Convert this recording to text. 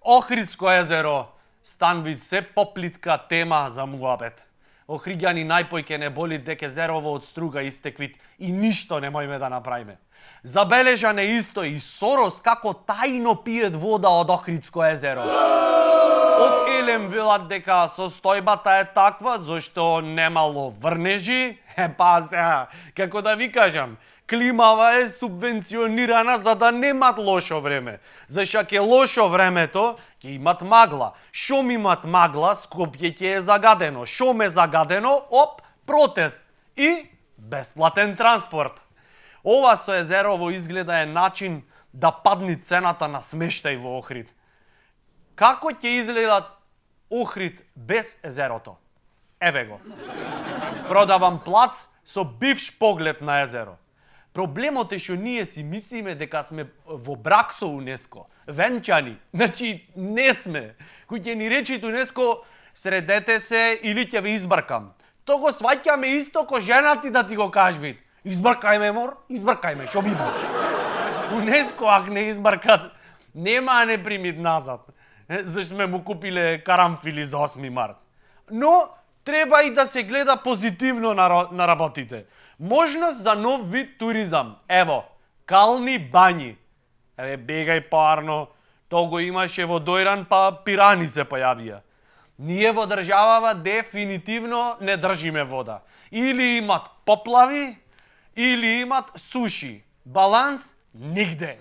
Охридско езеро станви се поплитка тема за муабет. Охриѓани најпој ке не боли дека езерово од струга истеквит и ништо не можеме да направиме. Забележан е исто и Сорос како тајно пиет вода од Охридско езеро. Од Елем велат дека состојбата е таква зашто немало врнежи, па сега, како да ви кажам, климава е субвенционирана за да немат лошо време. Зашто ке лошо времето, ќе имат магла. Шом имат магла, Скопје ќе е загадено. Шом е загадено, оп, протест и бесплатен транспорт. Ова со езерово изгледа е начин да падни цената на смештај во Охрид. Како ќе изгледа Охрид без езерото? Еве го. Продавам плац со бивш поглед на езеро. Проблемот е што ние си мислиме дека сме во брак со УНЕСКО, венчани. Значи, не сме. Кој ќе ни речи УНЕСКО, средете се или ќе ве избркам. То го сваќаме исто ко женати да ти го кажвит. Избркајме, мор, избркајме, шо имаш. УНЕСКО, ако не избркат, нема да не примит назад. Зашто сме му купиле карамфили за 8 март. Но, треба и да се гледа позитивно на работите. Можност за нов вид туризам. Ево, кални бањи. Еве, бегај парно, то го имаше во Дојран, па пирани се појавија. Ние во државава дефинитивно не држиме вода. Или имат поплави, или имат суши. Баланс нигде.